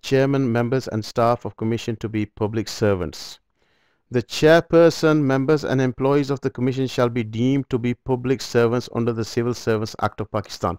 chairman, members and staff of commission to be public servants. The chairperson, members and employees of the commission shall be deemed to be public servants under the Civil Service Act of Pakistan.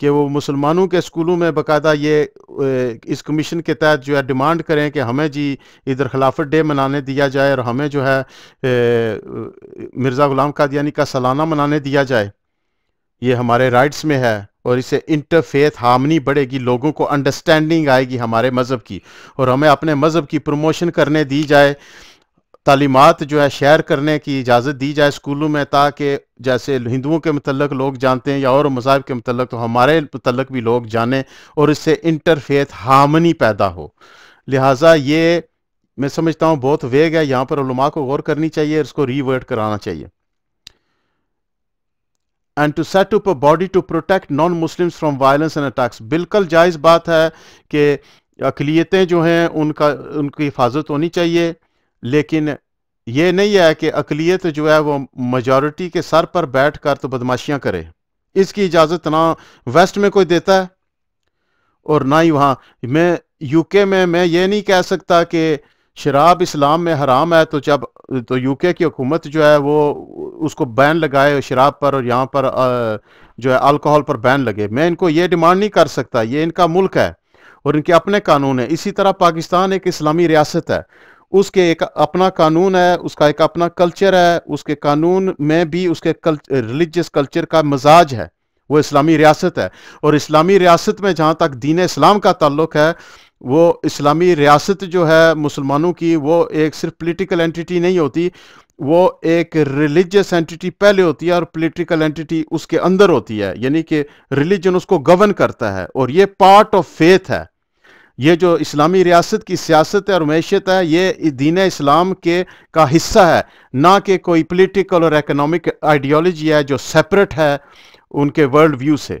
کہ وہ مسلمانوں کے اسکولوں میں باقاعدہ یہ اس commission کے تحت جو ہے ڈیمانڈ کریں کہ ہمیں جی ادھر خلافت ڈے منانے دیا جائے اور ہمیں جو ہے مرزا غلام قادیانی کا سالانہ منانے دیا جائے، یہ ہمارے رائٹس میں ہے، اور اس سے انٹرفیتھ ہارمنی بڑھے گی، لوگوں کو انڈرسٹینڈنگ آئے گی ہمارے مذہب کی، اور ہمیں اپنے مذہب کی پروموشن کرنے دی جائے، تعلیمات جو ہے شیئر کرنے کی اجازت دی جائے اسکولوں میں، تاکہ جیسے ہندوؤں کے متعلق لوگ جانتے ہیں یا اور مذاہب کے متعلق، تو ہمارے متعلق بھی لوگ جانیں، اور اس سے انٹرفیتھ ہارمنی پیدا ہو۔ لہٰذا یہ میں سمجھتا ہوں بہت ویگ ہے، یہاں پر علماء کو غور کرنی چاہیے، اس کو ری ورڈ کرانا چاہیے۔ And to set up a body to protect non Muslims from violence and attacks, بالکل جائز بات ہے کہ اقلیتیں جو ہیں ان کی حفاظت ہونی چاہیے، لیکن یہ نہیں ہے کہ اقلیت جو ہے وہ میجورٹی کے سر پر بیٹھ کر تو بدماشیاں کرے۔ اس کی اجازت نہ ویسٹ میں کوئی دیتا ہے اور نہ ہی وہاں۔ میں یو کے میں یہ نہیں کہہ سکتا کہ شراب اسلام میں حرام ہے، تو یو کے کی حکومت جو ہے وہ اس کو بین لگائے شراب پر، اور یہاں پر جو ہے الکوہل پر بین لگے۔ میں ان کو یہ ڈیمانڈ نہیں کر سکتا، یہ ان کا ملک ہے اور ان کے اپنے قانون ہیں۔ اسی طرح پاکستان ایک اسلامی ریاست ہے، اس کے ایک اپنا قانون ہے، اس کا ایک اپنا کلچر ہے، اس کے قانون میں بھی اس کے ریلیجس کلچر کا مزاج ہے، وہ اسلامی ریاست ہے۔ اور اسلامی ریاست میں جہاں تک دین اسلام کا تعلق ہے، وہ اسلامی ریاست جو ہے مسلمانوں کی، وہ ایک صرف پولیٹیکل اینٹیٹی نہیں ہوتی، وہ ایک ریلیجس اینٹیٹی پہلے ہوتی ہے اور پولیٹیکل اینٹیٹی اس کے اندر ہوتی ہے، یعنی کہ ریلیجن اس کو گورن کرتا ہے، اور یہ پارٹ آف فیتھ ہے۔ یہ جو اسلامی ریاست کی سیاست ہے اور معیشت ہے، یہ دین اسلام کا حصہ ہے، نہ کہ کوئی پولیٹیکل اور اکنامک آئیڈیالوجی ہے جو سیپریٹ ہے ان کے ورلڈ ویو سے۔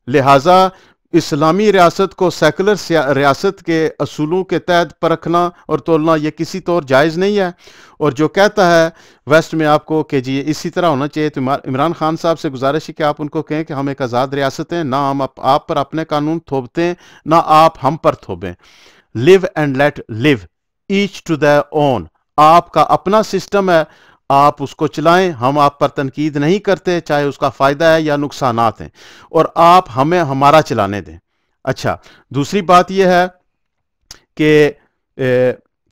لہٰذا اسلامی ریاست کو سیکولر ریاست کے اصولوں کے تحت پرکھنا اور تولنا یہ کسی طور جائز نہیں ہے۔ اور جو کہتا ہے ویسٹ میں آپ کو کہ جی اسی طرح ہونا چاہیے، تو عمران خان صاحب سے گزارش ہے کہ آپ ان کو کہیں کہ ہم ایک آزاد ریاست ہیں، نہ ہم آپ پر اپنے قانون تھوپتے ہیں، نہ آپ ہم پر تھوپیں۔ Live and let live, each to their own، آپ کا اپنا سسٹم ہے، آپ اس کو چلائیں، ہم آپ پر تنقید نہیں کرتے، چاہے اس کا فائدہ ہے یا نقصانات ہیں، اور آپ ہمیں ہمارا چلانے دیں۔ اچھا، دوسری بات یہ ہے کہ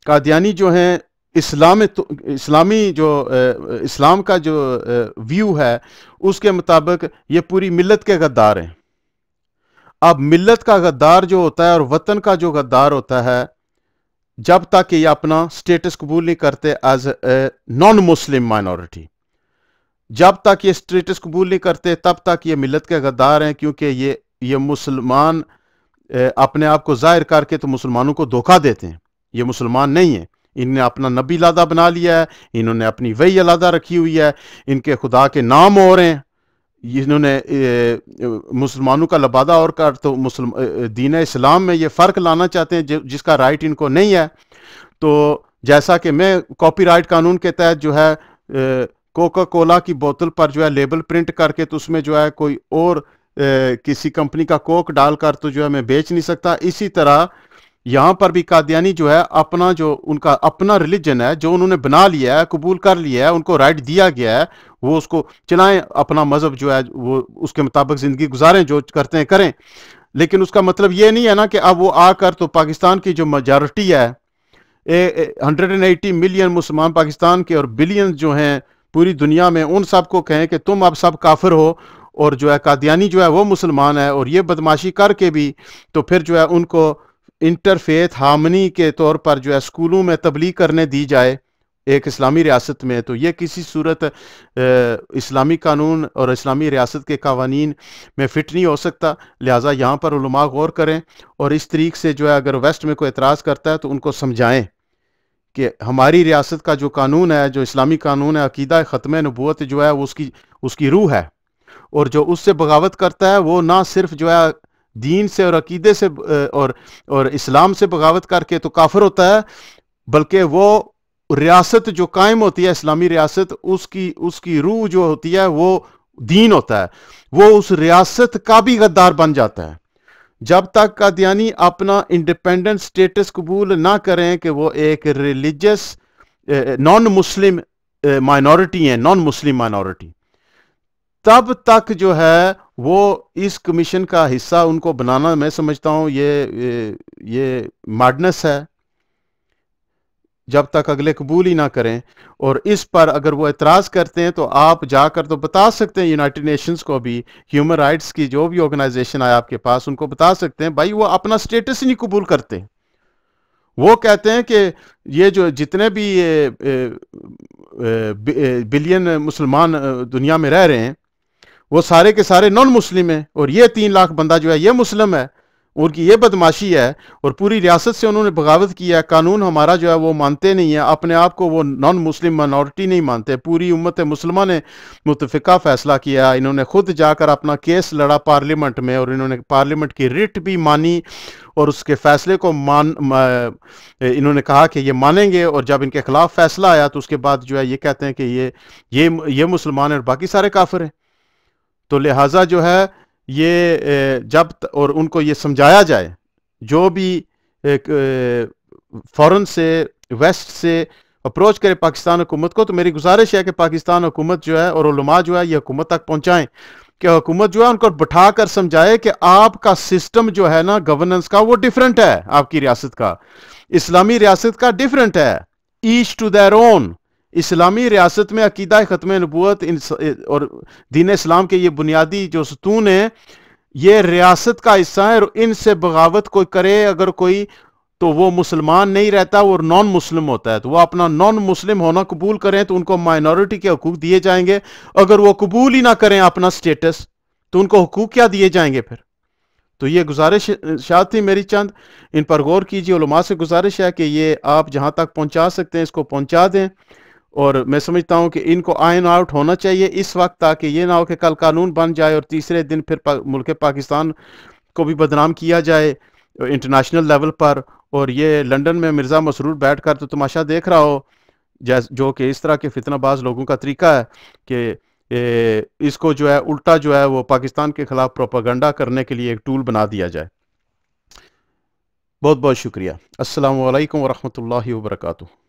قادیانی جو ہیں اسلام کا جو ویو ہے اس کے مطابق یہ پوری ملت کے غدار ہیں۔ اب ملت کا غدار جو ہوتا ہے اور وطن کا جو غدار ہوتا ہے، جب تک یہ اپنا سٹیٹس قبول نہیں کرتے as a naan Muslim minority, جب تک یہ سٹیٹس قبول نہیں کرتے تب تک یہ ملت کے غدار ہیں، کیونکہ یہ مسلمان اپنے آپ کو ظاہر کر کے تو مسلمانوں کو دھوکہ دیتے ہیں، یہ مسلمان نہیں ہیں۔ ان نے اپنا نبی علیحدہ بنا لیا ہے، انہوں نے اپنی وحی علیحدہ رکھی ہوئی ہے، ان کے خدا کے نام اور ہیں، انہوں نے مسلمانوں کا لبادہ اور کر، تو دین اسلام میں یہ فرق لانا چاہتے ہیں جس کا رائٹ ان کو نہیں ہے۔ تو جیسا کہ میں کاپی رائٹ قانون کے تحت جو ہے کوکا کولا کی بوتل پر جو ہے لیبل پرنٹ کر کے تو اس میں جو ہے کوئی اور کسی کمپنی کا کوک ڈال کر تو جو ہے میں بیچ نہیں سکتا۔ اسی طرح یہاں پر بھی قادیانی جو ہے اپنا جو ان کا اپنا ریلیجن ہے جو انہوں نے بنا لیا ہے، قبول کر لیا ہے، ان کو رائٹ دیا گیا ہے، وہ اس کو چلائیں، اپنا مذہب جو ہے وہ اس کے مطابق زندگی گزاریں، جو کرتے ہیں کریں۔ لیکن اس کا مطلب یہ نہیں ہے نا کہ اب وہ آ کر تو پاکستان کی جو میجارٹی ہے 180 ملین مسلمان پاکستان کے اور بلین جو ہیں پوری دنیا میں، ان سب کو کہیں کہ تم اب سب کافر ہو، اور جو ہے قادیانی جو ہے وہ مسلمان ہے، اور یہ بدماشی کر کے بھی تو پھر جو ہے ان کو انٹرفیتھ ہارمنی کے طور پر جو ہے اسکولوں میں تبلیغ کرنے دی جائے ایک اسلامی ریاست میں، تو یہ کسی صورت اسلامی قانون اور اسلامی ریاست کے قوانین میں فٹ نہیں ہو سکتا۔ لہٰذا یہاں پر علماء غور کریں، اور اس طریقے سے جو ہے اگر ویسٹ میں کوئی اعتراض کرتا ہے تو ان کو سمجھائیں کہ ہماری ریاست کا جو قانون ہے، جو اسلامی قانون ہے، عقیدہ ختم نبوت جو ہے وہ اس کی روح ہے، اور جو اس سے بغاوت کرتا ہے وہ نہ صرف جو ہے دین سے اور عقیدے سے اور اسلام سے بغاوت کر کے تو کافر ہوتا ہے، بلکہ وہ ریاست جو قائم ہوتی ہے اسلامی ریاست، اس کی روح جو ہوتی ہے وہ دین ہوتا ہے، وہ اس ریاست کا بھی غدار بن جاتا ہے۔ جب تک قادیانی اپنا انڈیپینڈنٹ سٹیٹس قبول نہ کریں کہ وہ ایک ریلیجس نان مسلم مائنورٹی ہیں، نان مسلم مائنورٹی، تب تک جو ہے وہ اس کمیشن کا حصہ ان کو بنانا میں سمجھتا ہوں یہ ماڈنس ہے، جب تک اگلے قبول ہی نہ کریں. اور اس پر اگر وہ اعتراض کرتے ہیں تو آپ جا کر تو بتا سکتے ہیں یونائٹڈ نیشنز کو بھی، ہیومن رائٹس کی جو بھی آرگنائزیشن آئے آپ کے پاس، ان کو بتا سکتے ہیں بھائی وہ اپنا سٹیٹس ہی نہیں قبول کرتے. وہ کہتے ہیں کہ یہ جو جتنے بھی بلین مسلمان دنیا میں رہ رہے ہیں وہ سارے کے سارے نان مسلم ہیں، اور یہ 3 لاکھ بندہ جو ہے یہ مسلم ہے. ان کی یہ بدماشی ہے، اور پوری ریاست سے انہوں نے بغاوت کیا ہے. قانون ہمارا جو ہے وہ مانتے نہیں ہے، اپنے آپ کو وہ نان مسلم مائنورٹی نہیں مانتے. پوری امت مسلمہ نے متفقہ فیصلہ کیا. انہوں نے خود جا کر اپنا کیس لڑا پارلیمنٹ میں، اور انہوں نے پارلیمنٹ کی ریٹ بھی مانی، اور اس کے فیصلے کو انہوں نے کہا کہ یہ مانیں گے. اور جب ان کے خلاف فیصلہ آیا تو اس کے بعد جو ہے یہ کہتے ہیں کہ یہ مسلمان ہیں اور باقی سارے کافر ہیں. تو لہٰذا جو ہے یہ جب اور ان کو یہ سمجھایا جائے، جو بھی فورن سے ویسٹ سے اپروچ کرے پاکستان حکومت کو، تو میری گزارش ہے کہ پاکستان حکومت جو ہے اور علماء جو ہے یہ حکومت تک پہنچائیں، کہ حکومت جو ہے ان کو بٹھا کر سمجھائے کہ آپ کا سسٹم جو ہے نا گورننس کا وہ ڈیفرنٹ ہے، آپ کی ریاست کا، اسلامی ریاست کا ڈیفرنٹ ہے. Each to their own. اسلامی ریاست میں عقیدہ ختم نبوت اور دین اسلام کے یہ بنیادی جو ستون ہیں یہ ریاست کا حصہ ہے، اور ان سے بغاوت کوئی کرے اگر کوئی تو وہ مسلمان نہیں رہتا، وہ نان مسلم ہوتا ہے. تو وہ اپنا نان مسلم ہونا قبول کریں تو ان کو مائنورٹی کے حقوق دیے جائیں گے. اگر وہ قبول ہی نہ کریں اپنا سٹیٹس تو ان کو حقوق کیا دیے جائیں گے پھر؟ تو یہ گزارشات تھی میری چند، ان پر غور کیجیے. علماء سے گزارش ہے کہ یہ آپ جہاں تک پہنچا سکتے ہیں اس کو پہنچا دیں، اور میں سمجھتا ہوں کہ ان کو آئن آؤٹ ہونا چاہیے اس وقت، تاکہ یہ نہ ہو کہ کل قانون بن جائے اور تیسرے دن پھر ملک پاکستان کو بھی بدنام کیا جائے انٹرنیشنل لیول پر. اور یہ لنڈن میں مرزا مسرور بیٹھ کر تو تماشا دیکھ رہا ہو، جو کہ اس طرح کے فتنہ باز لوگوں کا طریقہ ہے کہ اس کو جو ہے الٹا جو ہے وہ پاکستان کے خلاف پروپیگنڈا کرنے کے لیے ایک ٹول بنا دیا جائے. بہت بہت شکریہ. السلام علیکم ورحمۃ اللہ وبرکاتہ.